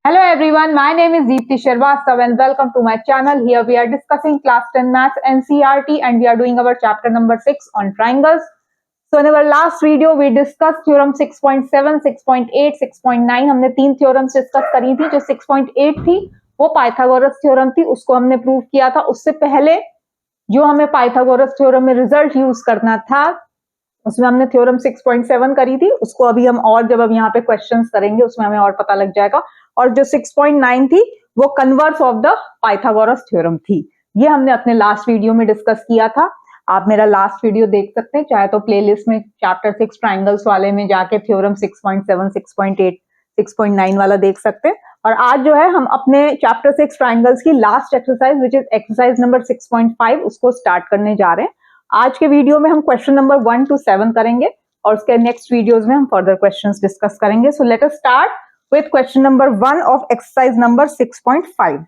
Hello everyone, my name is Deepti Sharvastav and welcome to my channel. Here we are discussing class 10 maths NCERT and we are doing our chapter number 6 on triangles. So in our last video we discussed theorem 6.7, 6.8, 6.9. हमने तीन theorems discuss करी थी. जो 6.8 थी वो Pythagoras theorem थी, उसको हमने प्रूव किया था. उससे पहले जो हमें पाइथागोरस theorem में रिजल्ट यूज करना था उसमें हमने थ्योरम 6.7 करी थी. उसको अभी हम और जब अब यहाँ पे क्वेश्चंस करेंगे उसमें हमें और पता लग जाएगा. और जो 6.9 थी वो converse of the Pythagoras theorem थी. ये हमने अपने लास्ट वीडियो में डिस्कस किया था. आप मेरा लास्ट वीडियो देख सकते हैं, चाहे तो प्लेलिस्ट में चैप्टर 6 ट्राइंगल्स वाले में जाके थ्योरम 6.7, 6.8, 6.9 वाला देख सकते हैं. और आज जो है हम अपने चैप्टर 6 ट्राइंगल्स की last exercise which is exercise number 6.5 उसको स्टार्ट करने जा रहे हैं. आज के वीडियो में हम क्वेश्चन नंबर 1 to 7 करेंगे और उसके नेक्स्ट वीडियोस में हम फर्दर क्वेश्चंस डिस्कस करेंगे. So let us start with question number 1 of exercise number 6.5.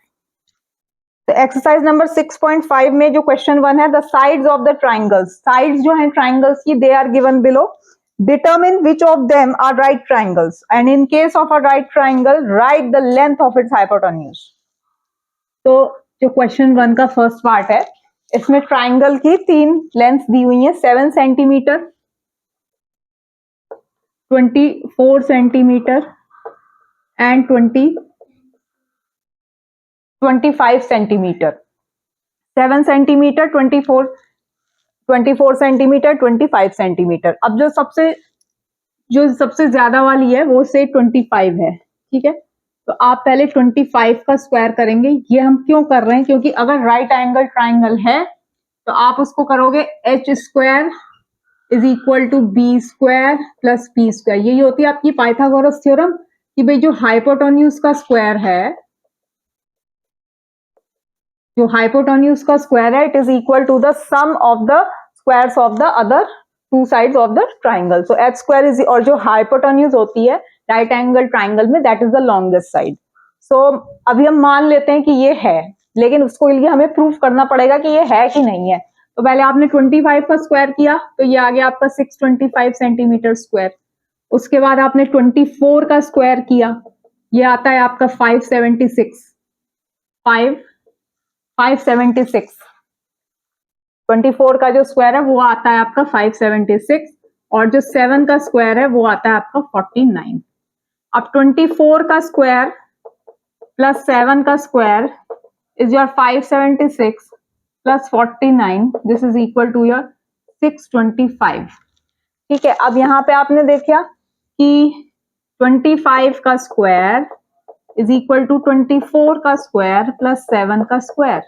तो एक्सरसाइज नंबर 6.5 में जो क्वेश्चन 1 है, the sides of the triangles, sides जो है ट्राइंगल्स की, they are given below. Determine which of them are right triangles and in case of a right triangle write the length of its hypotenuse. तो जो question 1 का first part है, इसमें triangle की तीन लेंथ दी हुई है, 7 centimetre, 24 centimetre and 25 centimetre. 7 centimetre, 24 centimetre, 25 centimetre. अब जो सबसे ज्यादा वाली है वो से 25 है. ठीक है, तो आप पहले 25 का स्क्वायर करेंगे. ये हम क्यों कर रहे हैं, क्योंकि अगर राइट एंगल ट्राइंगल है तो आप उसको करोगे H square is equal to B square plus P square. यही होती है आपकी पाइथागोरस थ्योरम कि भाई जो हाइपोटेन्यूज का स्क्वायर है, जो हाइपोटेन्यूज का स्क्वायर है, it is equal to the sum of the squares of the other two sides of the triangle. So H square is, और जो हाइपोटेन्यूज होती है राइट एंगल ट्राइंगल में, that is the longest side. So अभी हम मान लेते हैं कि ये है, लेकिन उसको लिए हमें प्रूफ करना पड़ेगा कि ये है कि नहीं है. तो पहले आपने 25 का स्क्वायर किया तो ये आ गया आपका 625 सेंटीमीटर स्क्वायर. उसके बाद आपने 24 का स्क्वायर किया, ये आता है आपका 576. 24 का जो स्क्वायर है वो आता है आपका 576 और जो 7 का स्क्वायर है वो आता है आपका 49. अब 24 का स्क्वायर प्लस 7 का square is your 576 plus 49. This is equal to your 625. ठीक है, अब यहाँ पे आपने देखा कि 25 का स्क्वायर इज इक्वल टू 24 का स्क्वायर प्लस 7 का स्क्वायर.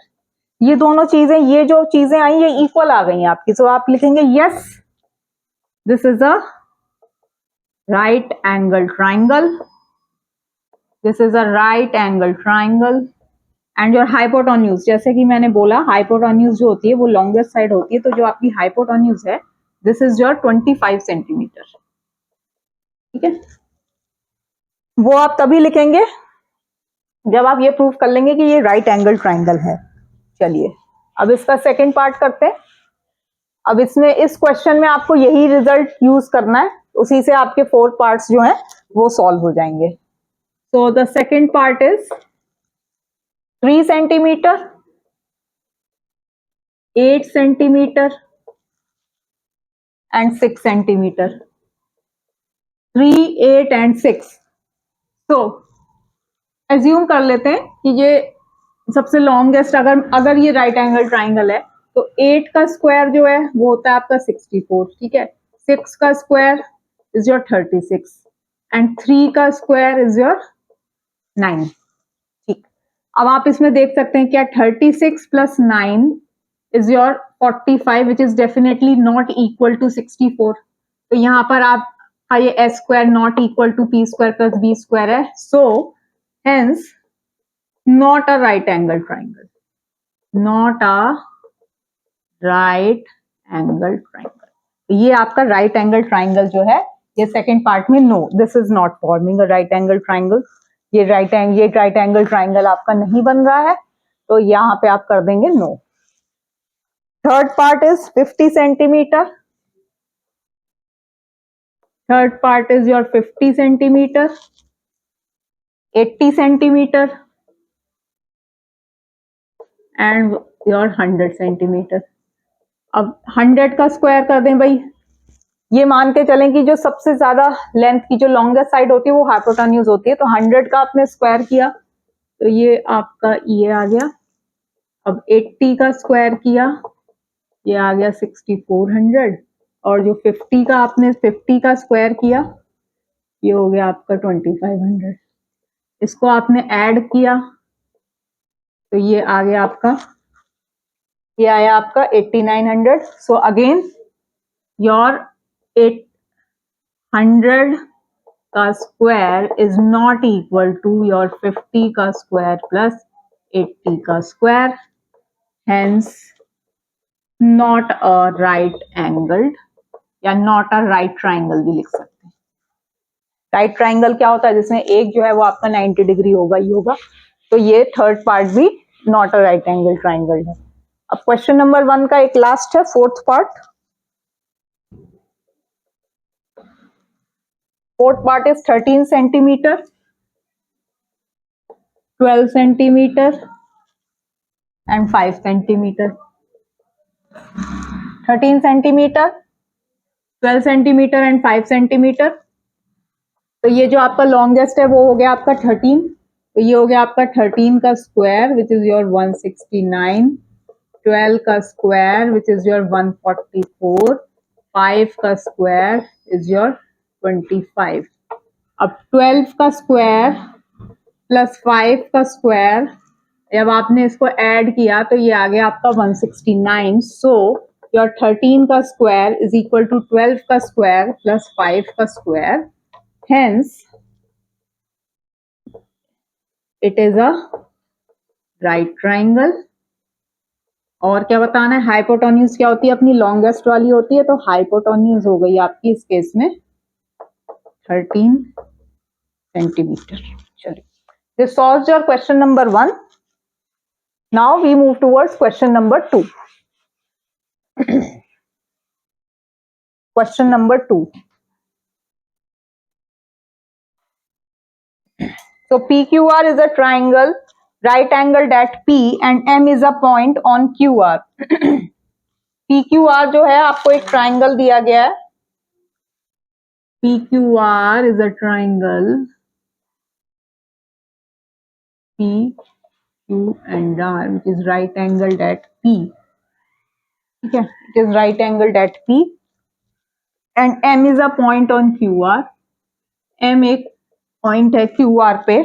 ये दोनों चीजें, ये जो चीजें आई ये इक्वल आ गई हैं आपकी. तो आप लिखेंगे yes, this is a right angle triangle, this is a right angle triangle and your hypotenuse, जैसे कि मैंने बोला हाइपोटेन्यूज जो होती है वो लॉन्गेस्ट साइड होती है. तो जो आपकी हाइपोटेन्यूज है दिस इज योर 25 सेंटीमीटर. ठीक है, वो आप तभी लिखेंगे जब आप ये प्रूफ कर लेंगे कि ये राइट एंगल ट्राइंगल है. चलिए अब इसका सेकेंड पार्ट करते हैं. अब इसमें इस क्वेश्चन में आपको यही रिजल्ट यूज करना है, उसी से आपके 4 पार्ट्स जो हैं वो सॉल्व हो जाएंगे. So the second part is 3 centimetre, 8 centimetre and 6 centimetre. 3, 8 and 6. तो एज्यूम कर लेते हैं कि ये सबसे लॉन्गेस्ट, अगर ये राइट एंगल ट्राइंगल है तो 8 का स्क्वायर जो है वो होता है आपका 64. ठीक है, 6 का स्क्वायर इज योर 36 एंड 3 का स्क्वायर इज योर 9. ठीक, अब आप इसमें देख सकते हैं क्या 36 plus 9 is your 45 which is definitely not equal to 64. तो यहाँ पर आप ये S square not equal to P square plus B square है. So hence not a right angle triangle, not a right angle triangle. ये आपका right angle triangle जो है ये सेकेंड पार्ट में, no this is not forming a right angle triangle. ये right angle triangle आपका नहीं बन रहा है, तो यहाँ पे आप कर देंगे no. Third part is 50 centimetre. Third part is your 50 centimetre. 80 centimetre and your 100 centimetre. अब 100 का स्क्वायर कर दें भाई, ये मान के चलें कि जो सबसे ज्यादा लेंथ की जो लॉन्गेस्ट साइड होती है वो हाइपोटेन्यूज होती है, तो 100 का आपने स्क्वायर किया तो ये आपका ये आ गया। अब 80 का स्क्वायर किया, ये आ गया 6400, और जो 50 का आपने 50 का स्क्वायर किया, ये हो गया आपका 2500। इसको आपने ऐड किया तो ये आ गया आपका, ये आया आपका 8900। सो अगेन योर 800 का square is not equal to your 50 का स्क्वायर प्लस 80 का square, hence not a right angled, या नॉट अ राइट ट्राइंगल भी लिख सकते हैं। राइट ट्राइंगल क्या होता है, जिसमें एक जो है वो आपका 90 डिग्री होगा ही होगा, तो ये थर्ड पार्ट भी not a right angle triangle है। अब क्वेश्चन नंबर 1 का एक लास्ट है, fourth part. Fourth part is 13 centimetre, 12 centimetre and 5 centimetre. 13 centimetre, 12 centimetre and 5 centimetre. तो ये जो आपका लॉन्गेस्ट है वो हो गया आपका 13, तो ये हो गया आपका 13 का स्क्वायर विच इज योर 169, 12 का स्क्वायर विच इज योर 144, 5 का स्क्वायर इज योर 25। अब 12 का स्क्वायर प्लस 5 का स्क्वायर, जब आपने इसको ऐड किया तो ये आ गया आपका 169। सो योर 13 का स्क्वायर इज इक्वल टू 12 का स्क्वायर प्लस 5 का square, hence it is a right triangle. और क्या बताना है, हाइपोटेन्यूज क्या होती है अपनी, लॉन्गेस्ट वाली होती है, तो हाइपोटेन्यूज हो गई आपकी इस केस में 13 सेंटीमीटर। चलिए, this solves your question number 1। Now we move towards question number 2। Question number 2, so PQR is a triangle, right angled at P and M is a point on QR. PQR जो है आपको एक triangle दिया गया है, PQR is a triangle, P, Q and R, which is right angled at P. ठीक है, it is right angled at P and M is a point on QR. M एक पॉइंट है QR पे,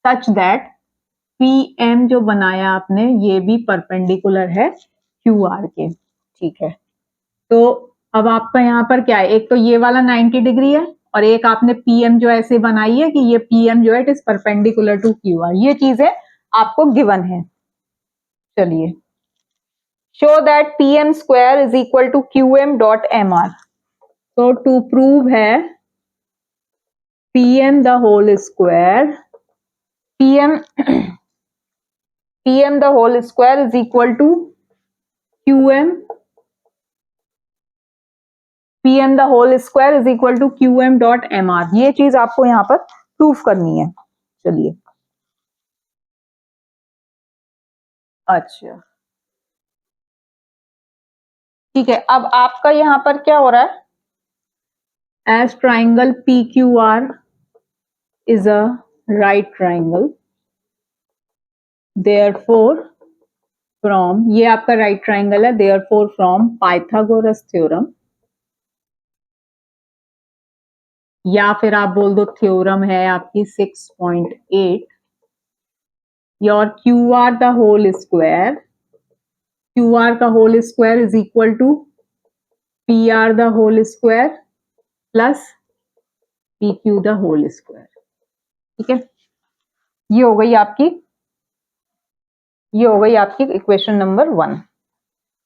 such that PM जो बनाया आपने ये भी परपेंडिकुलर है QR के। ठीक है, तो अब आपका यहाँ पर क्या है, एक तो ये वाला 90 डिग्री है और एक आपने PM जो ऐसे बनाई है कि ये PM जो है it is perpendicular to QR। ये चीजें आपको गिवन है। चलिए, show that PM square is equal to QM dot MR। तो टू प्रूव है PM the whole square, PM the whole square is equal to QM, PM the whole square is equal to QM dot MR। ये चीज आपको यहाँ पर proof करनी है। चलिए, अच्छा ठीक है, अब आपका यहाँ पर क्या हो रहा है, as triangle PQR is a right triangle, therefore from, ये आपका right triangle है, therefore from Pythagoras theorem, या फिर आप बोल दो थ्योरम है आपकी 6.8, your QR the whole square, QR का whole square is equal to PR the whole square plus PQ the whole square। ठीक है, ये हो गई आपकी, ये हो गई आपकी equation number 1।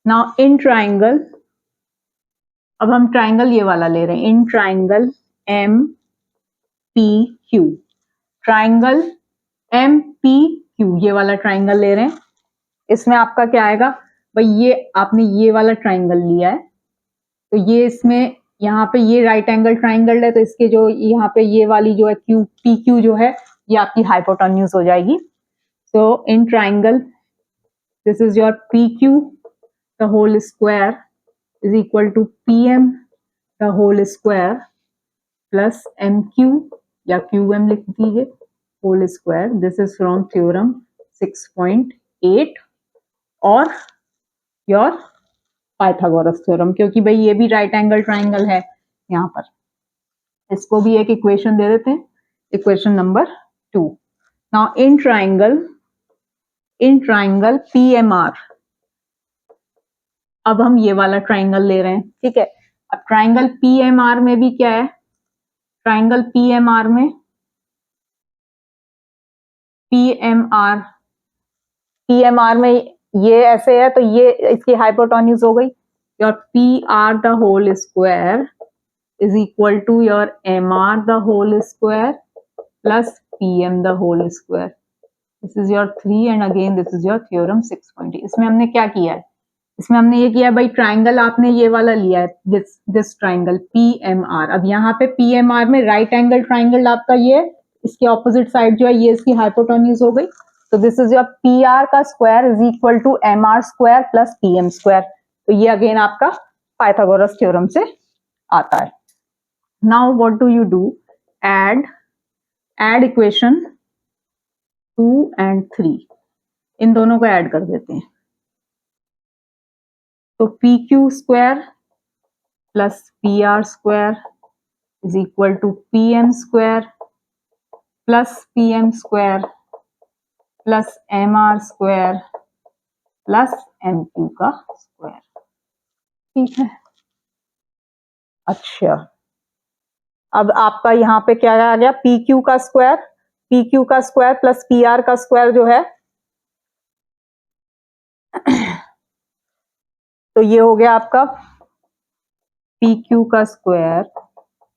Now in triangle, अब हम ट्राइंगल ये वाला ले रहे हैं, in triangle MPQ, triangle MPQ ये वाला ट्राइंगल ले रहे हैं। इसमें आपका क्या आएगा भाई, ये आपने ये वाला ट्राइंगल लिया है, तो ये इसमें यहाँ पे ये राइट एंगल ट्राइंगल है, तो इसके जो यहाँ पे ये वाली जो है PQ जो है ये आपकी हाइपोटेन्यूज हो जाएगी। So in triangle this is your P Q the whole square is equal to P M the whole square plus M Q या क्यू एम लिख दीजिए whole square. This is from theorem 6.8 और your Pythagoras theorem, क्योंकि भाई ये भी right angle triangle है यहाँ पर। इसको भी एक इक्वेशन दे देते हैं, equation number 2। Now in triangle PMR, अब हम ये वाला ट्राइंगल ले रहे हैं, ठीक है। अब ट्राइंगल PMR में भी क्या है, ट्राइंगल PMR में ये ऐसे है, तो ये इसकी हाइपोटेन्यूज हो गई। Your PR the whole square is equal to your MR the whole square plus PM the whole square. This is your 3 and again this is your theorem 6.8। इसमें हमने क्या किया है, इसमें हमने ये किया भाई, ट्राइंगल आपने ये वाला लिया है, दिस ट्राइंगल PMR। अब यहाँ पे PMR में राइट एंगल ट्राइंगल आपका ये, इसके ऑपोजिट साइड जो है ये इसकी हाइपोटेन्यूज हो गई। तो दिस इज योर PR का square is equal to MR square plus PM square. तो ये अगेन आपका पाइथागोरस थ्योरम से आता है। Now what do you do, add equation 2 and 3, इन दोनों को ऐड कर देते हैं। तो PQ square plus PR square is equal to PM square plus PM square plus MR square plus MQ का स्क्वायर, ठीक है। अच्छा, अब आपका यहाँ पे क्या आ गया, PQ का स्क्वायर प्लस PR का स्क्वायर जो है, तो ये हो गया आपका PQ का स्क्वायर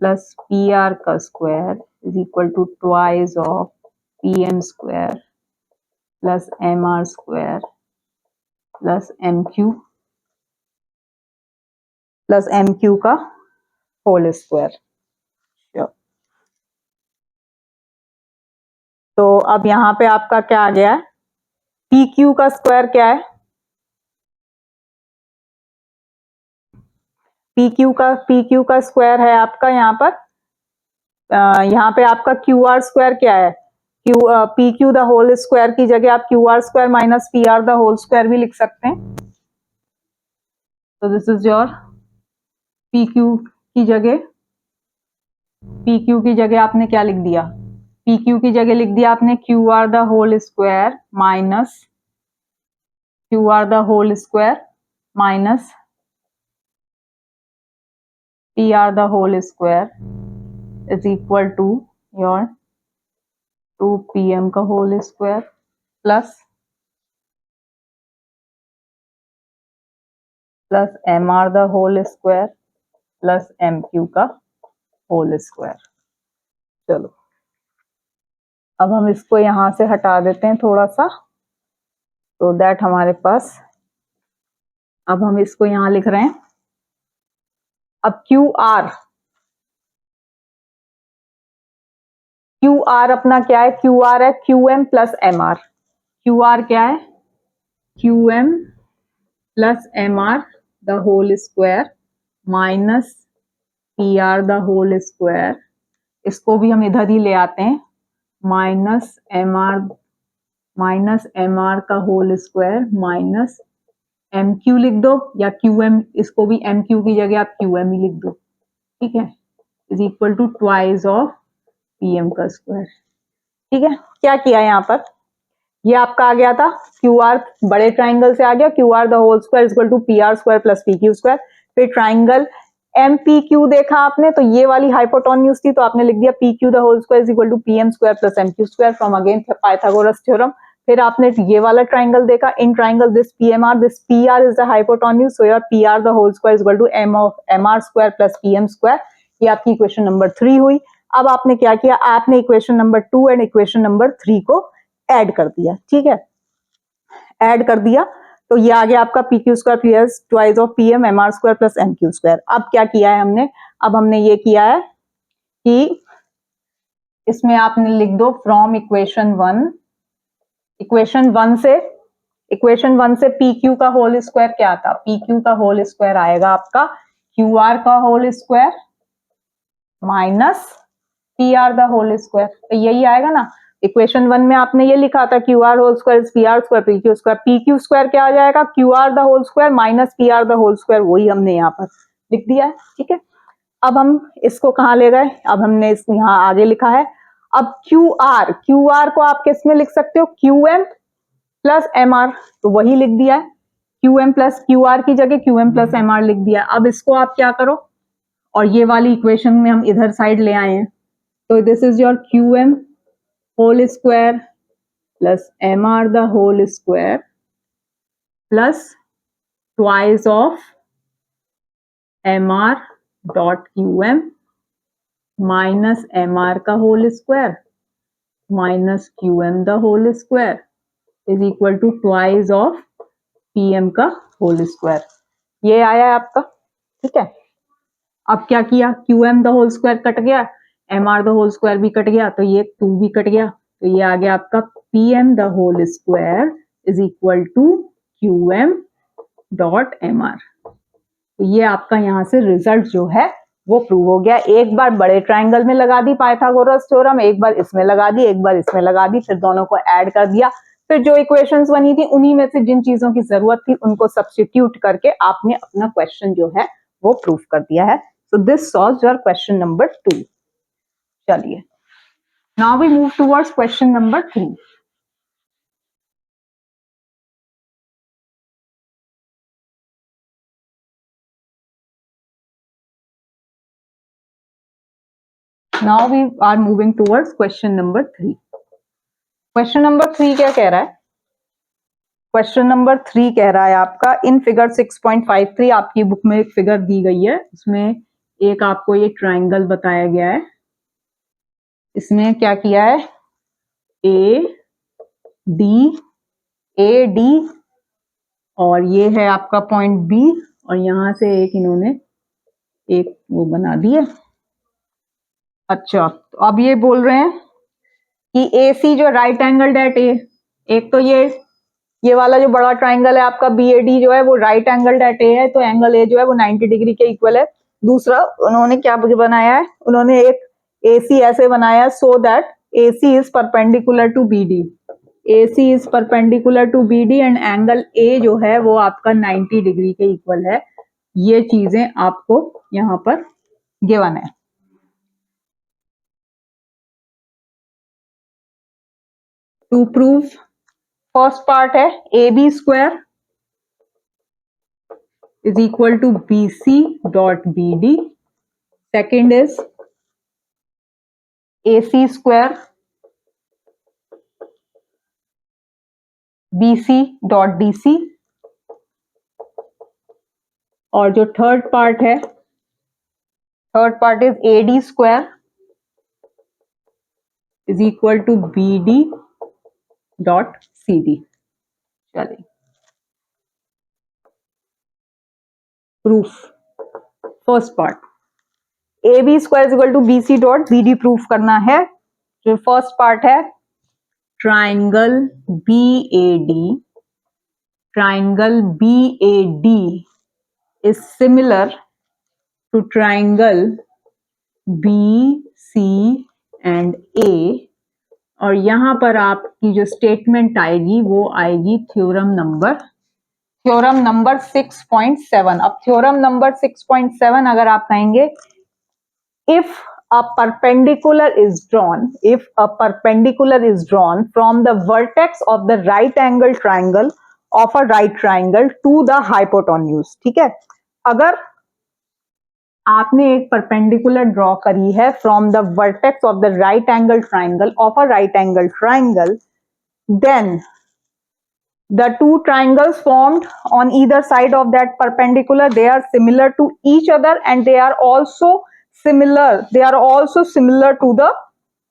प्लस PR का square is equal to twice of PM square plus MR square plus MQ का होल स्क्वायर। तो अब यहाँ पे आपका क्या आ गया है, PQ का स्क्वायर क्या है, PQ का स्क्वायर है आपका यहाँ पर, यहाँ पे आपका QR स्क्वायर क्या है, PQ द होल स्क्वायर की जगह आप QR square minus PR the whole square भी लिख सकते हैं। तो दिस इज योर PQ की जगह आपने क्या लिख दिया, PQ की जगह लिख दिया आपने QR the whole square minus PR the whole square is equal to your 2PM का whole square plus MR the whole square plus MQ का होल स्क्वायर। चलो अब हम इसको यहां से हटा देते हैं थोड़ा सा, तो दैट हमारे पास, अब हम इसको यहां लिख रहे हैं। अब QR अपना क्या है, QR है QM प्लस MR। QR क्या है, QM plus MR the whole square minus PR the whole square, इसको भी हम इधर ही ले आते हैं, माइनस MR का होल स्क्वायर माइनस MQ लिख दो, या QM, इसको भी MQ की जगह आप QM ही लिख दो, ठीक है, is equal to twice of PM का स्क्वायर, ठीक है। क्या किया यहाँ पर, ये आपका आ गया था QR बड़े ट्राइंगल से आ गया, QR the whole square is equal to PR square plus PQ square. फिर ट्राइंगल MPQ देखा आपने, तो ये वाली हाइपोटेन्यूज थी, तो आपने लिख दिया PQ the whole square is equal to PM square plus MQ square from again Pythagoras theorem. फिर आपने ये वाला ट्राइंगल देखा, in triangle this PMR, this PR is the hypotenuse, so your PR the whole square is equal to M of MR square plus PM square. ये आपकी equation number 3 हुई। अब आपने क्या किया, आपने equation number 2 and equation number 3 को add कर दिया, ठीक है, ऐड कर दिया, तो ये आ गया आपका PQ square plus twice of PM MR square plus MQ square. अब क्या किया है हमने, अब हमने ये किया है कि इसमें आपने लिख दो फ्रॉम इक्वेशन 1 से पी क्यू का होल स्क्वायर क्या था, पी क्यू का होल स्क्वायर आएगा आपका क्यू आर का whole square minus P R the whole square, तो यही आएगा ना। इक्वेशन 1 में आपने ये लिखा था Q R whole square P R square P Q square क्या आ जाएगा, Q R the whole square minus P R the whole square, वही हमने यहाँ पर लिख दिया है। ठीक है, अब हम इसको कहाँ ले गए, अब हमने इस यहाँ आगे लिखा है। अब क्यू आर को आप किस में लिख सकते हो, Q M plus M R, तो वही लिख दिया है, Q M plus Q R की जगह Q M plus M R लिख दिया। अब इसको आप क्या करो, और ये वाली इक्वेशन में हम इधर साइड ले आए हैं, तो this is your Q M whole square plus M R the whole square plus twice of M R dot Q M minus M R का whole square minus Q M the whole square is equal to twice of P M का whole square. ये आया है आपका। ठीक है, अब क्या किया, Q M the whole square cut गया, M R the whole square भी कट गया, तो ये 2 भी कट गया, तो ये आ गया आपका P M the whole square is equal to Q M dot M R. तो ये आपका यहाँ से रिजल्ट जो है वो प्रूव हो गया। एक बार बड़े ट्राइंगल में लगा दी पाइथागोरस थ्योरम, एक बार इसमें लगा दी, एक बार इसमें लगा दी, फिर दोनों को ऐड कर दिया, फिर जो इक्वेशंस बनी थी उन्हीं में से जिन चीजों की जरूरत थी उनको सब्स्टिट्यूट करके आपने अपना क्वेश्चन जो है वो प्रूव कर दिया है। So this solves your question number 2। चलिए, now we move towards question number 3। Now we are moving towards question number 3. Question number 3 क्या कह रहा है, क्वेश्चन नंबर 3 कह रहा है आपका इन फिगर 6.53 आपकी बुक में एक फिगर दी गई है, उसमें एक आपको ये ट्राइंगल बताया गया है। इसमें क्या किया है, ए डी और ये है आपका पॉइंट बी, और यहां से एक इन्होंने एक वो बना दिया। अच्छा, तो अब ये बोल रहे हैं कि ए सी जो राइट एंगल एट ए, एक तो ये वाला जो बड़ा ट्राइंगल है आपका बी ए डी जो है वो राइट एंगल एट ए है, तो एंगल ए जो है वो 90 डिग्री के इक्वल है। दूसरा उन्होंने क्या बनाया है, उन्होंने एक ए सी ऐसे बनाया so that A C is perpendicular to B D, A C is perpendicular to B D and angle A जो है वो आपका 90 डिग्री के इक्वल है। ये चीजें आपको यहाँ पर गिवन है। टू प्रूव, फर्स्ट पार्ट है A B square is equal to B C dot B D, second is A C square B C dot D C, और जो थर्ड पार्ट है, third part is A D square is equal to B D dot C D. चलिए, proof, first part A B square is equal to B C dot B D proof करना है। जो first part है triangle B A D is similar to triangle B C and A, और यहां पर आपकी जो स्टेटमेंट आएगी वो आएगी थ्योरम नंबर 6.7। अब थ्योरम नंबर 6.7 अगर आप कहेंगे, if a perpendicular is drawn from the vertex of the right angle triangle of a right triangle to the hypotenuse, ठीक है, अगर आपने एक परपेंडिकुलर ड्रॉ करी है from the vertex of the right angle triangle of a right angle triangle, then the two triangles formed on either side of that perpendicular, they are similar to each other and they are also similar to the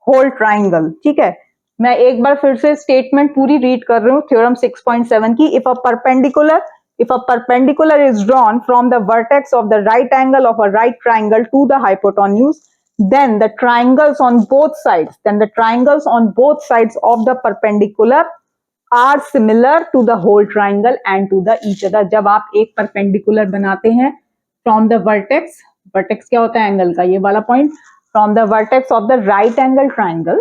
whole triangle। ठीक है, मैं एक बार फिर से statement पूरी read कर रही हूँ थ्योरम 6.7 की। If a perpendicular is drawn from the vertex of the right angle of a right triangle to the hypotenuse, then the triangles on both sides of the perpendicular are similar to the whole triangle and to the each other. जब आप एक perpendicular बनाते हैं from the vertex क्या होता है angle का, ये वाला point, from the vertex of the right angle triangle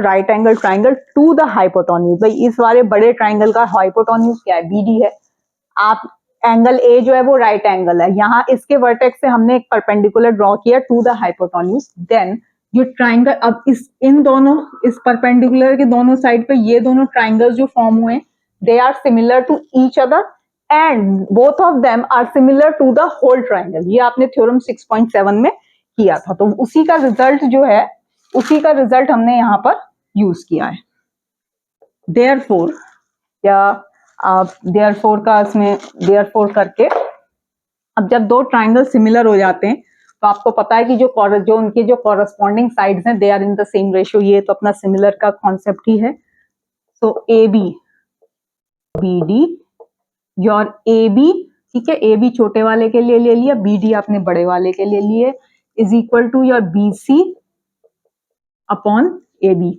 right angle triangle to the hypotenuse. भाई इस वाले बड़े ट्राइंगल का हाइपोटेन्यूज क्या है, BD है. आप एंगल ए जो है वो राइट एंगल है, यहाँ इसके वर्टेक्स से हमने एक परपेंडिकुलर ड्रॉ किया टू द हाइपोटेन्यूज. देन ये ट्राइंगल, अब इस परपेंडिकुलर के दोनों साइड पे ये दोनों ट्राइंगल्स जो फॉर्म हुए, they are similar to each other and both of them are similar to the whole triangle. ये आपने थ्योरम 6.7 में किया था, तो उसी का रिजल्ट हमने यहाँ पर यूज किया है. देयरफॉर या देयरफॉर का इसमें देयरफॉर करके अब जब दो ट्राइंगल सिमिलर हो जाते हैं तो आपको पता है कि जो उनके जो कॉरस्पॉन्डिंग साइड्स हैं they are in the same ratio. ये तो अपना सिमिलर का कॉन्सेप्ट ही है. So A B B D, your A B, ठीक है, ए बी छोटे वाले के लिए ले लिया, बी डी आपने बड़े वाले के लिए लिए, is equal to your B C upon A B.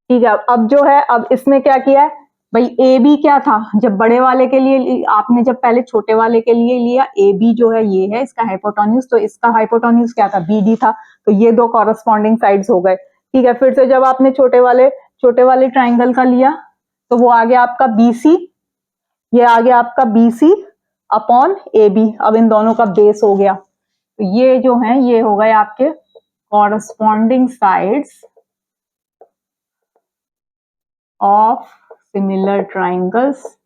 ठीक है, अब जो है, अब इसमें क्या किया है भाई, ए बी क्या था, जब बड़े वाले के लिए आपने जब पहले छोटे वाले के लिए लिया, ए बी जो है ये है इसका हाइपोटेन्यूज, तो इसका हाइपोटेन्यूज क्या था, बी डी था, तो ये दो कॉरस्पॉन्डिंग साइड्स हो गए. ठीक है, फिर से जब आपने छोटे वाले ट्राइंगल का लिया तो वो आ गया आपका बी सी, ये आ गया आपका B C upon A B. अब इन दोनों का बेस हो गया, तो ये जो है ये हो गए आपके corresponding sides of similar triangles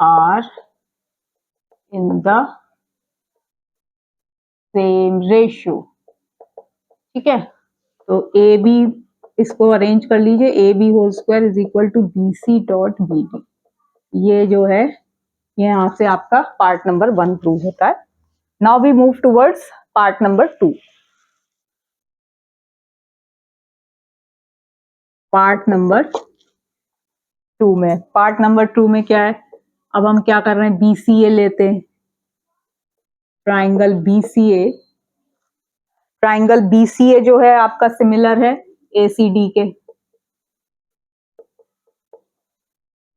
are in the same ratio. ठीक है, तो ए बी इसको अरेंज कर लीजिए, A B whole square is equal to B C dot B D. ये जो है यहाँ से आपका पार्ट नंबर 1 प्रूव होता है. Now we move towards part number 2. Part number 2 में क्या है, अब हम क्या कर रहे हैं, BCA लेते हैं. ट्राइंगल BCA जो है आपका सिमिलर है ACD के.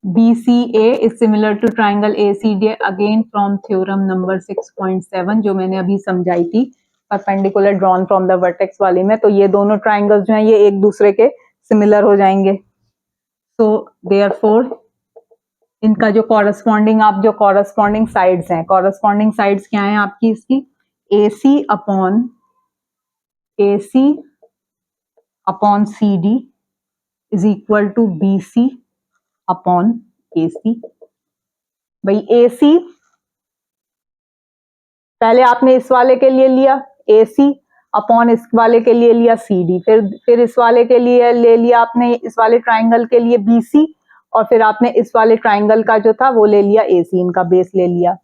BCA is similar to triangle ACD again from theorem number 6.7 जो मैंने अभी समझाई थी, perpendicular drawn from the vertex वाली में. तो ये दोनों ट्राइंगल्स जो हैं ये एक दूसरे के सिमिलर हो जाएंगे. सो देयरफॉर इनका जो कॉरस्पॉन्डिंग साइड्स हैं, कॉरस्पॉन्डिंग साइड्स क्या हैं आपकी, इसकी AC upon CD is equal to BC upon AC. भाई AC पहले आपने इस वाले के लिए लिया AC अपॉन इस वाले के लिए लिया CD, फिर इस वाले के लिए ले लिया आपने इस वाले ट्राइंगल के लिए BC, और फिर आपने इस वाले ट्राइंगल का जो था वो ले लिया AC, इनका बेस ले लिया.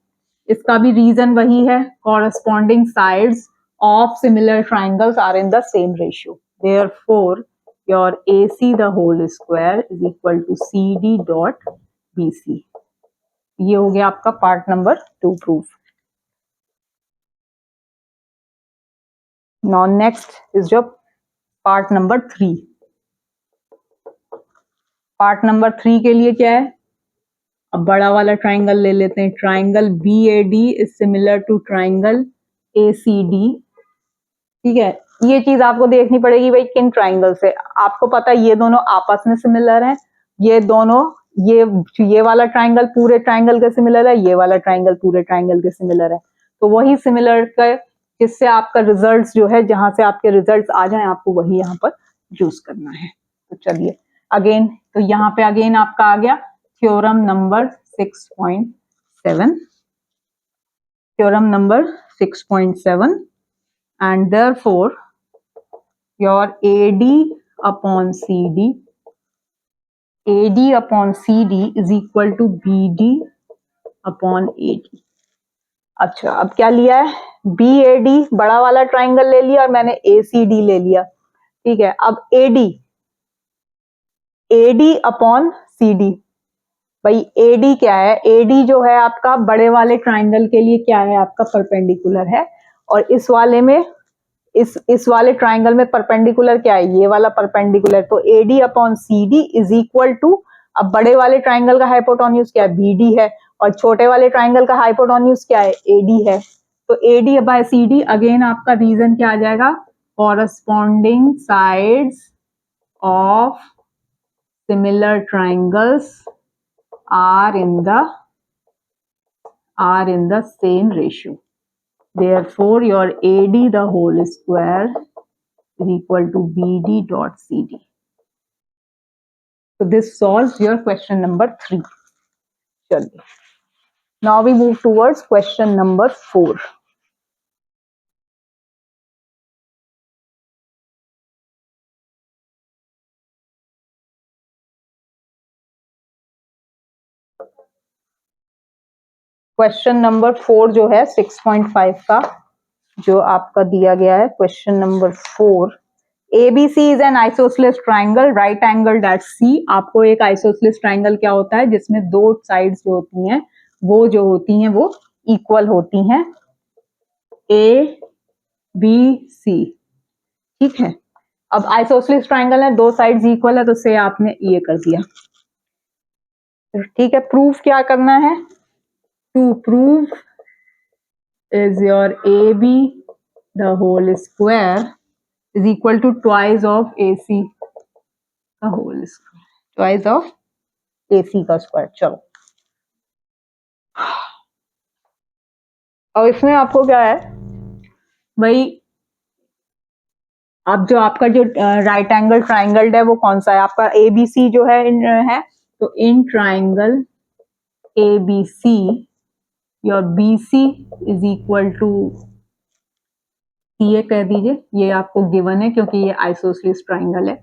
इसका भी रीजन वही है, corresponding sides of similar triangles are in the same ratio. Therefore your AC the whole square is equal to CD dot BC. ये हो गया आपका part number 2 proof. Now next is जो पार्ट नंबर 3. पार्ट नंबर 3 के लिए क्या है, अब बड़ा वाला ट्राइंगल ले लेते हैं. Triangle BAD is similar to triangle ACD. ठीक है, ये चीज आपको देखनी पड़ेगी भाई किन ट्राइंगल से. आपको पता है ये दोनों आपस में सिमिलर हैं, ये दोनों ये वाला ट्राइंगल पूरे ट्राइंगल के सिमिलर है, ये वाला ट्राइंगल पूरे ट्राइंगल के सिमिलर है. तो वही सिमिलर का जिससे आपका रिजल्ट जो है, जहां से आपके रिजल्ट आ जाए आपको वही यहाँ पर यूज करना है. तो चलिए अगेन, तो यहाँ पे अगेन आपका आ गया theorem number 6.7 and therefore your AD upon CD is equal to BD upon AD. अच्छा, अब क्या लिया है, BAD बड़ा वाला ट्राइंगल ले लिया और मैंने ACD ले लिया. ठीक है, अब AD अपॉन CD, भाई एडी क्या है, एडी जो है आपका बड़े वाले ट्राइंगल के लिए क्या है, आपका परपेंडिकुलर है, और इस वाले में इस वाले ट्राइंगल में परपेंडिकुलर क्या है, ये वाला परपेंडिकुलर। तो AD upon C D is equal to, अब बड़े वाले ट्राइंगल का हाइपोटेन्यूज क्या है, बीडी है, और छोटे वाले ट्राइंगल का हाइपोटेन्यूज क्या है, एडी है। तो AD by C D, again आपका रीजन क्या आ जाएगा, corresponding sides of similar triangles are in the same ratio. Therefore, your AD the whole square is equal to BD dot CD. So this solves your question number 3. Now we move towards question number 4. Question number 4 जो है 6.5 का जो आपका दिया गया है, question number 4, ABC is an isosceles triangle, right angled at C. आपको एक आइसोसलेस ट्राइंगल क्या होता है, जिसमें दो साइड्स जो होती हैं वो जो होती हैं वो इक्वल होती हैं, A B C, ठीक है। अब आइसोसलेस ट्राइंगल है, दो साइड्स इक्वल है, तो से आपने ये कर दिया, ठीक है। प्रूफ क्या करना है, to prove is your AB the whole square is equal to twice of AC the whole square, twice of AC का स्क्वायर। चलो और इसमें आपको क्या है भाई, अब जो आपका जो राइट एंगल ट्राइंगल है वो कौन सा है, आपका ABC जो है, तो in triangle ABC your BC is equal to ये कह दीजिए, ये आपको गिवन है क्योंकि ये आइसोसलेस ट्राइंगल है।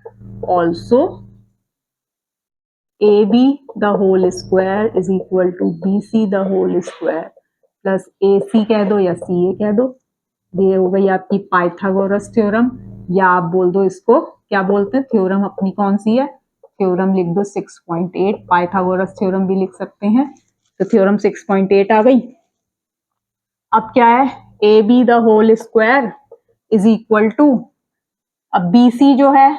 Also AB the whole square is equal to BC the whole square plus AC कह दो या CA कह दो, ये हो गई आपकी पाइथागोरस थ्योरम, या आप बोल दो इसको क्या बोलते हैं, थ्योरम अपनी कौन सी है, थ्योरम लिख दो 6.8, पाइथागोरस थ्योरम भी लिख सकते हैं, तो थ्योरम 6.8 आ गई। अब क्या है, AB the whole square is equal to, अब BC जो है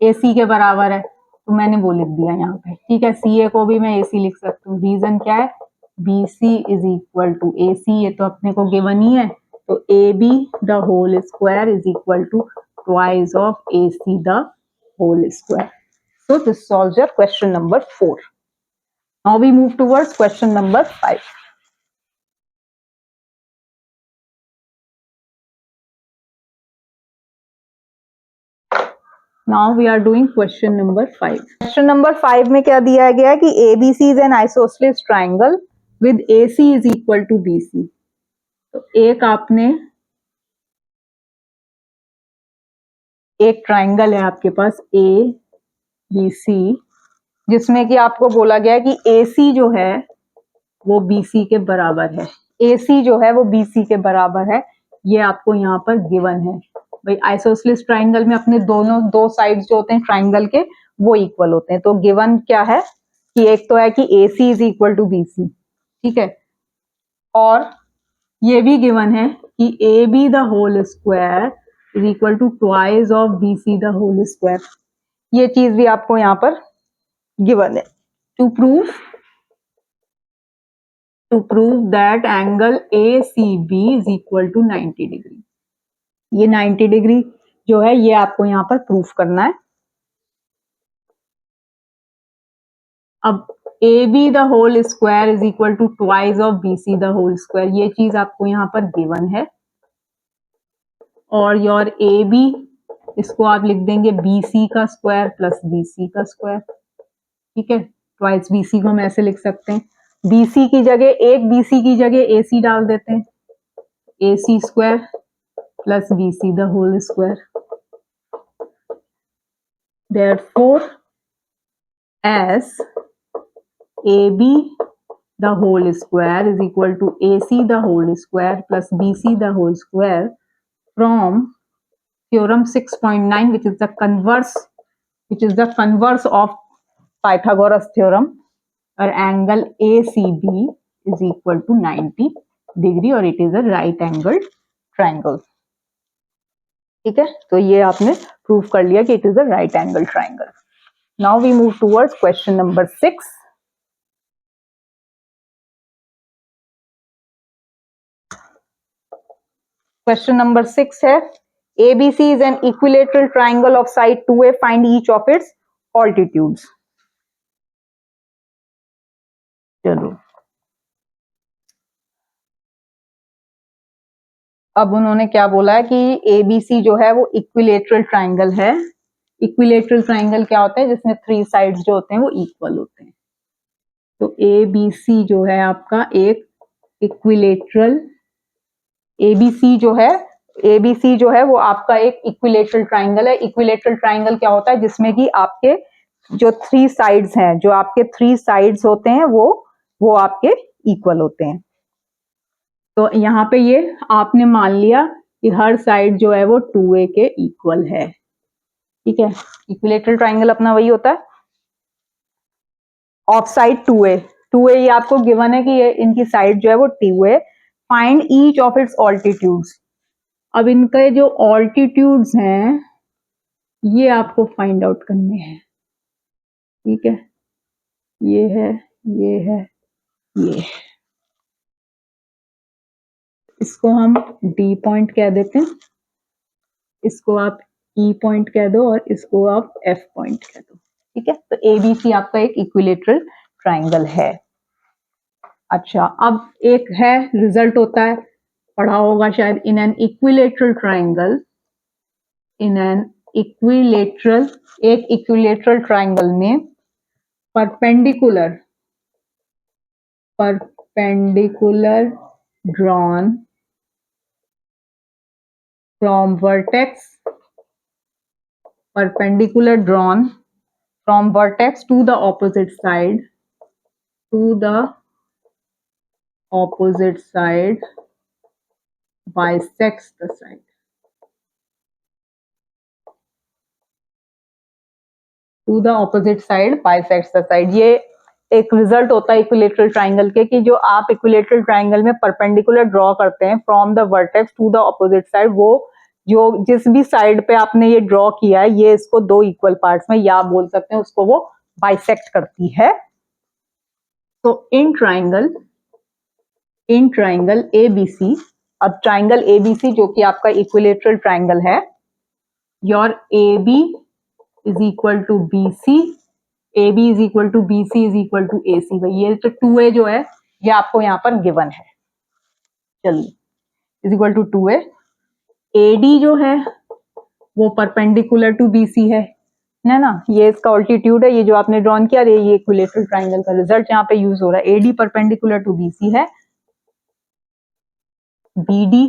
AC के बराबर है, तो मैंने वो लिख दिया यहाँ पे, ठीक है। CA को भी मैं AC लिख सकती हूँ, रीजन क्या है, BC is equal to AC, ये तो अपने को गिवन ही है, तो AB the whole square is equal to twice of AC the whole square. So this solves your question number 4. Now we move towards question number 5. Now we are doing question number 5. Question number 5 में क्या दिया गया है कि ABC is an isosceles triangle with AC is equal to BC. तो एक आपने एक ट्राइंगल है आपके पास ABC जिसमें कि आपको बोला गया है कि AC जो है वो BC के बराबर है, AC जो है वो BC के बराबर है, ये आपको यहाँ पर गिवन है। भाई आइसोसलेस ट्राइंगल में अपने दोनों दो साइड्स जो होते हैं ट्राइंगल के वो इक्वल होते हैं, तो गिवन क्या है कि एक तो है कि AC is equal to BC, ठीक है, और ये भी गिवन है कि AB the whole square is equal to twice of BC the whole square, ये चीज भी आपको यहाँ पर गिवन है। To prove that angle ACB is equal to 90 degree, ये 90 डिग्री जो है ये आपको यहाँ पर प्रूफ करना है। अब AB the whole square is equal to twice of BC the whole square, ये चीज आपको यहाँ पर गिवन है, और योर AB इसको आप लिख देंगे BC का स्क्वायर प्लस BC का स्क्वायर, ठीक है। ट्वाइस BC को हम ऐसे लिख सकते हैं, BC की जगह एक BC की जगह AC डाल देते हैं, AC square plus BC the whole square. Therefore, as AB the whole square is equal to AC the whole square plus BC the whole square from theorem 6.9, which is the converse of Pythagoras theorem, और angle ACB is equal to 90 degree और it is a right angle triangle. ठीक है, तो ये आपने prove कर लिया कि it is a right angle triangle. Now we move towards question number 6। Question number 6 है ABC is an equilateral triangle of side 2A, find each of its altitudes। चलो, अब उन्होंने क्या बोला है कि ABC जो है वो इक्विलेटरल ट्राइंगल है। इक्विलेटरल ट्राइंगल क्या होता है, जिसमें 3 साइड्स जो होते हैं वो इक्वल होते हैं। तो ABC जो है आपका एक इक्विलेटरल, ABC जो है वो आपका एक इक्विलेटरल ट्राइंगल है। इक्विलेटरल ट्राइंगल क्या होता है, जिसमें कि आपके जो 3 साइड्स हैं, जो आपके 3 साइड्स होते हैं वो आपके इक्वल होते हैं। तो यहाँ पे ये आपने मान लिया कि हर साइड जो है वो 2A के इक्वल है। ठीक है, इक्विलेटरल ट्राइंगल अपना वही होता है। ऑफ साइड 2A ये आपको गिवन है कि ये इनकी साइड जो है वो 2A। Find each of its altitudes. अब इनके जो ऑल्टीट्यूड्स हैं ये आपको फाइंड आउट करने हैं। ठीक है, ये है, ये है, ये। इसको हम D पॉइंट कह देते हैं, इसको आप E पॉइंट कह दो और इसको आप F पॉइंट कह दो। ठीक है, तो ABC आपका एक इक्विलेटरल ट्राइंगल है। अच्छा, अब एक है रिजल्ट होता है, पढ़ा होगा शायद, इन an equilateral triangle, in an equilateral, एक इक्विलेटरल ट्राइंगल में perpendicular drawn from vertex to the opposite side bisects the side। To the opposite side bisects the side. ये एक रिजल्ट होता है इक्विलेटरल ट्राइंगल के, कि जो आप इक्विलेटरल ट्राइंगल में परपेंडिकुलर ड्रॉ करते हैं from the vertex to the opposite side, वो जो जिस भी साइड पे आपने ये ड्रॉ किया है, ये इसको 2 इक्वल पार्ट्स में, या बोल सकते हैं उसको, वो बाइसेक्ट करती है। तो इन ट्राइंगल ABC, अब ट्राइंगल ABC जो कि आपका इक्विलेटरल ट्राइंगल है, your AB is equal to BC, AB is equal to BC is equal to AC। भाई ये तो 2A जो है ये आपको यहाँ पर गिवन है। चलिए, is equal to 2A। AD जो है वो परपेंडिकुलर टू BC है ना, ये इसका ऑल्टीट्यूड है, ये जो आपने ड्रॉन किया, ये इक्विलेटरल ट्राइंगल का रिजल्ट यहाँ पे यूज हो रहा है। AD परपेंडिकुलर टू BC है। BD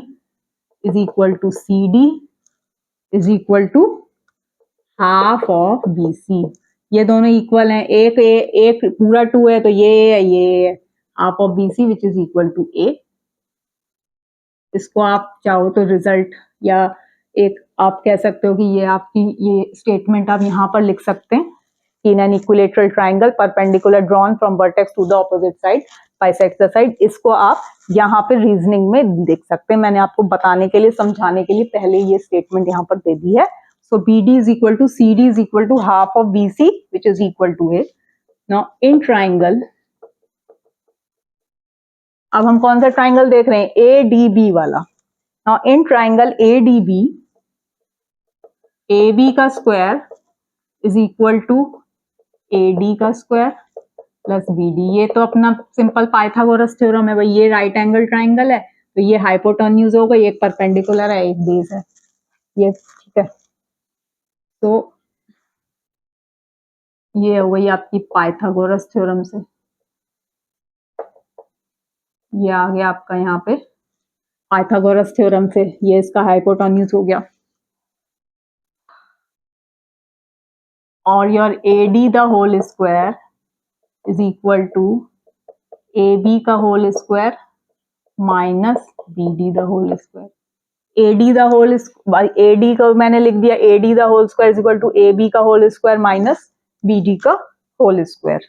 is equal to CD is equal to half of BC। ये दोनों इक्वल हैं, एक पूरा 2 है तो ये half of BC which is equal to A। इसको आप चाहो तो रिजल्ट, या एक आप कह सकते हो कि ये आपकी ये स्टेटमेंट आप यहाँ पर लिख सकते हैं, in an equilateral triangle perpendicular drawn from vertex to the opposite side bisects the side. इसको आप यहाँ पे रीजनिंग में देख सकते हैं। मैंने आपको बताने के लिए, समझाने के लिए पहले ये स्टेटमेंट यहाँ पर दे दी है। So BD is equal to CD is equal to half of BC which is equal to A। Now in triangle, अब हम कौन सा ट्राइंगल देख रहे हैं, ADB वाला। Now in triangle ADB, AB का square is equal to AD का स्क्वायर प्लस BD। ये तो अपना सिंपल पाइथागोरस थ्योरम है भाई। ये राइट एंगल ट्राइंगल है तो ये हाइपोटेन्यूज होगा, एक परपेंडिकुलर है, एक बेस है, ये ठीक है। तो ये हो गई आपकी पाइथागोरस थ्योरम से, ये आ गया आपका यहाँ पे पाइथागोरस थ्योरम से, ये इसका हाइपोटेन्यूज हो गया। और your AD the whole square is equal to AB का whole square minus BD the whole square. AD को मैंने लिख दिया, AD the whole square is equal to AB का होल स्क्वायर माइनस BD का होल स्क्वायर।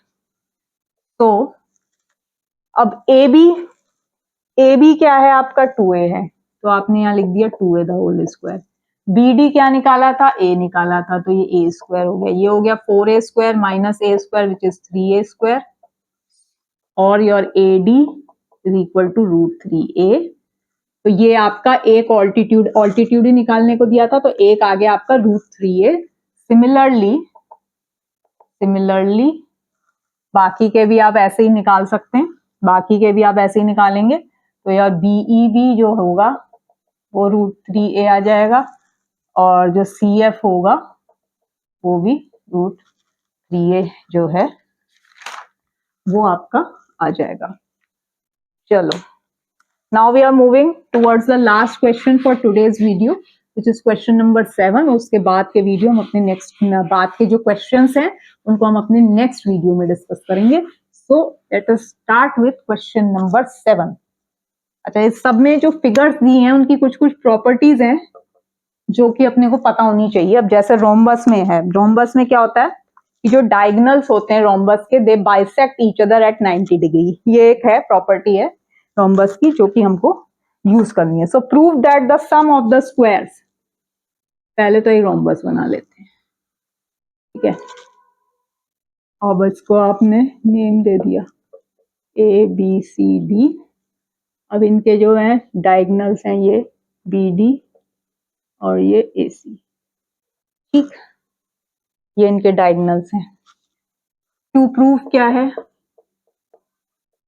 तो अब A B क्या है आपका 2a है, तो आपने यहाँ लिख दिया 2a the whole square. B D क्या निकाला था, ए निकाला था, तो ये ए स्क्वायर हो गया। ये हो गया 4a square minus A square which is 3a square, और your A D is equal to √3a। तो ये आपका एक ऑल्टीट्यूड ही निकालने को दिया था, तो एक आ गया आपका √3a। सिमिलरली बाकी के भी आप ऐसे ही निकाल सकते हैं, बाकी के भी आप ऐसे ही निकालेंगे, तो यार बीई भी जो होगा वो √3a आ जाएगा, और जो सी एफ होगा वो भी √3a जो है वो आपका आ जाएगा। चलो, now we are moving towards the last question for today's video which is question number 7। उसके बाद के वीडियो हम अपने नेक्स्ट बाद के जो क्वेश्चंस हैं उनको हम अपने नेक्स्ट वीडियो में डिस्कस करेंगे। So let us start with question number 7। अच्छा, इस सब में जो फिगर्स दी हैं उनकी कुछ कुछ प्रॉपर्टीज हैं जो कि अपने को पता होनी चाहिए। अब जैसे रोम्बस में है, रोम्बस में क्या होता है कि जो डायगोनल्स होते हैं रोम्बस के, they bisect each other at 90 degree. ये एक है प्रॉपर्टी है रोम्बस की जो कि हमको यूज करनी है। So prove that the sum of the squares, पहले तो ये रोम्बस बना लेते हैं, ठीक है। अब इसको आपने नेम दे दिया ए बी सी डी। अब इनके जो है डायगोनल्स हैं ये बी डी और ये ए सी, ठीक, ये इनके डायगोनल्स हैं। टू प्रूव क्या है,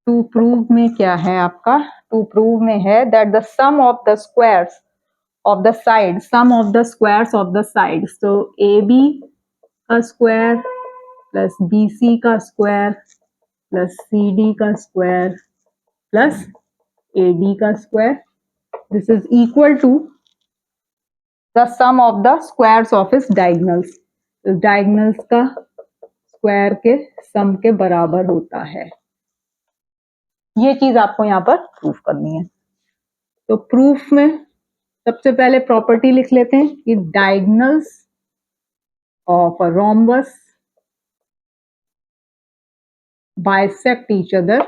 टू प्रूव में क्या है आपका, टू प्रूव में है that the sum of the squares of the side, sum of the squares of the side, तो ए बी का स्क्वायर प्लस बी सी का स्क्वायर प्लस सी डी का स्क्वायर प्लस ए डी का square, this is equal to the sum of the squares of इस diagonals. Diagonals का square के sum के बराबर होता है। ये चीज आपको यहाँ पर प्रूफ करनी है। तो प्रूफ में सबसे पहले प्रॉपर्टी लिख लेते हैं कि diagonals of a rhombus bisect each other,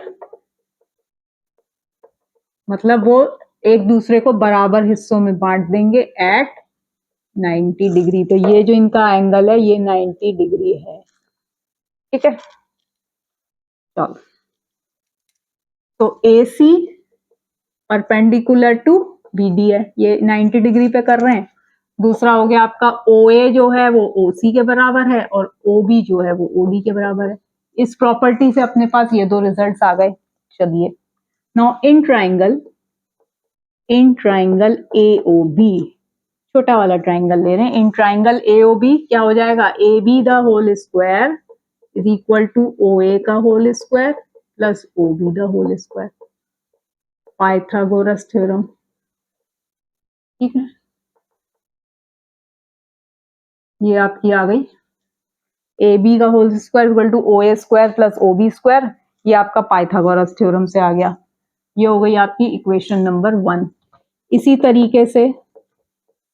मतलब वो एक दूसरे को बराबर हिस्सों में बांट देंगे एट 90 डिग्री। तो ये जो इनका एंगल है ये 90 डिग्री है, ठीक है। चलो, तो A C perpendicular to B D है, ये 90 डिग्री पे कर रहे हैं। दूसरा हो गया आपका ओ ए जो है वो ओ सी के बराबर है, और ओ बी जो है वो ओ डी के बराबर है। इस प्रॉपर्टी से अपने पास ये दो रिजल्ट्स आ गए। चलिए, now in triangle A O B, छोटा वाला ट्राइंगल ले रहे हैं। इन ट्राइंगल ए ओ बी क्या हो जाएगा, A B the whole square is equal to O A का whole square plus O B the whole square, Pythagoras theorem, ठीक है। ये आपकी आ गई ए बी का whole square equal to O A square plus O B square, ये आपका पाइथागोरस थ्योरम से आ गया। ये हो गई आपकी इक्वेशन नंबर 1। इसी तरीके से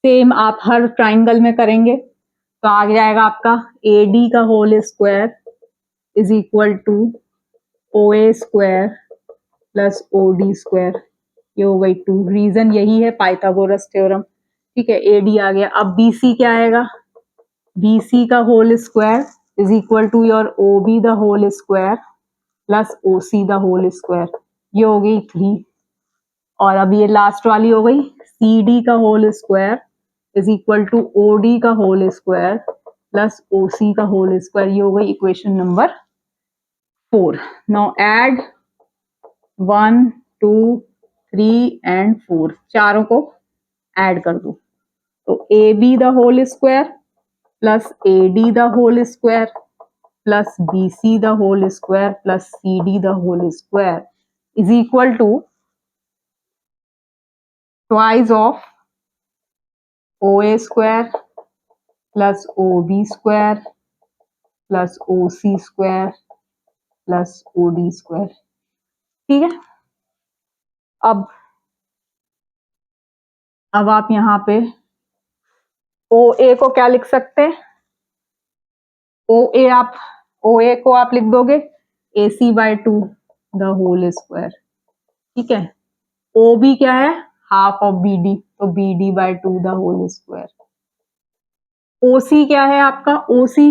सेम आप हर ट्राइंगल में करेंगे, तो आ जाएगा आपका ए डी का whole square is equal to O A square plus O D square, ये हो गई 2। रीजन यही है पाइथागोरस थ्योरम, ठीक है। ए डी आ गया। अब बी सी क्या आएगा, बी सी का whole square is equal to your O B the whole square plus O C the whole square, ये हो गई 3। और अब ये लास्ट वाली हो गई सी डी का whole square is equal to O D का whole square plus O C का होल स्क्वायर, ये हो गई equation number 4। Now add 1 2 3 and 4, चारों को ऐड कर दो। तो A B the whole square plus A D the whole square plus B C the whole square plus C D the whole square is equal to twice of O A square plus O B square plus O C square plus O D square, ठीक है। अब आप यहां पे ओ ए को क्या लिख सकते हैं, ओ ए को आप लिख दोगे AC by 2 the whole square, ठीक है। OB क्या है, हाफ ऑफ BD, तो BD by 2 the whole square। OC क्या है आपका, OC,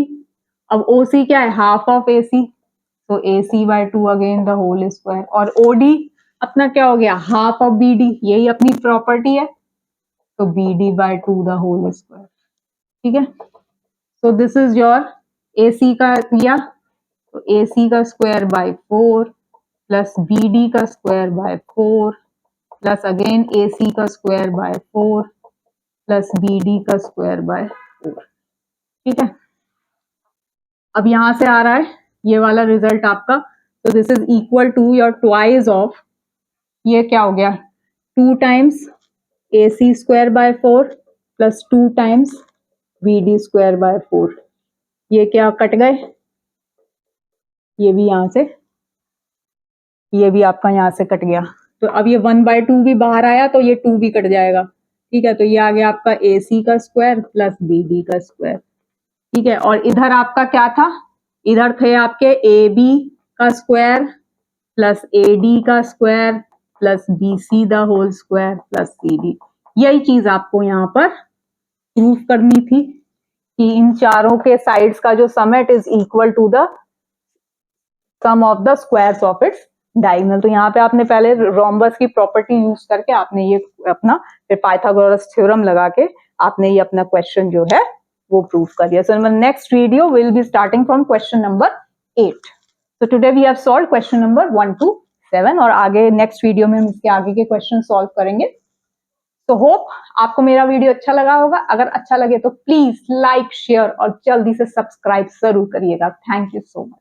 अब OC क्या है, हाफ ऑफ AC, तो AC by 2 again the whole square. और OD अपना क्या हो गया, हाफ ऑफ BD, यही अपनी प्रॉपर्टी है, तो BD by 2 the whole square, ठीक है। तो दिस इज योर AC का किया, तो AC का स्क्वायर बाय 4 प्लस BD का square by 4 plus again AC का स्क्वायर बाय 4 प्लस BD का स्क्वायर बाय 4, ठीक है। अब यहां से आ रहा है ये वाला रिजल्ट आपका, तो this is equal to your twice of, ये क्या हो गया, 2 times AC square by 4 plus 2 times BD square by 4, ये क्या कट गए, ये भी यहां से, ये भी आपका यहां से कट गया, तो अब ये 1/2 भी बाहर आया, तो ये 2 भी कट जाएगा, ठीक है। तो ये आ गया आपका AC का स्क्वायर प्लस BD का स्क्वायर, ठीक है। और इधर आपका क्या था, इधर थे आपके AB का स्क्वायर प्लस AD का square plus BC the whole square plus CD, यही चीज आपको यहाँ पर प्रूफ करनी थी कि इन चारों के साइड्स का जो सम है it is equal to the sum of the squares of its diagonal. तो यहाँ पे आपने पहले रोम्बस की प्रॉपर्टी यूज करके आपने ये अपना फिर पाइथागोरस थ्योरम लगा के आपने ये अपना क्वेश्चन जो है वो प्रूफ कर दिया। So in next video will be starting from question number 8। So today we have solve question number 1 to 7 और आगे नेक्स्ट वीडियो में हम इसके आगे के क्वेश्चन सॉल्व करेंगे। तो होप आपको मेरा वीडियो अच्छा लगा होगा, अगर अच्छा लगे तो प्लीज लाइक शेयर और जल्दी से सब्सक्राइब जरूर करिएगा। Thank you so much.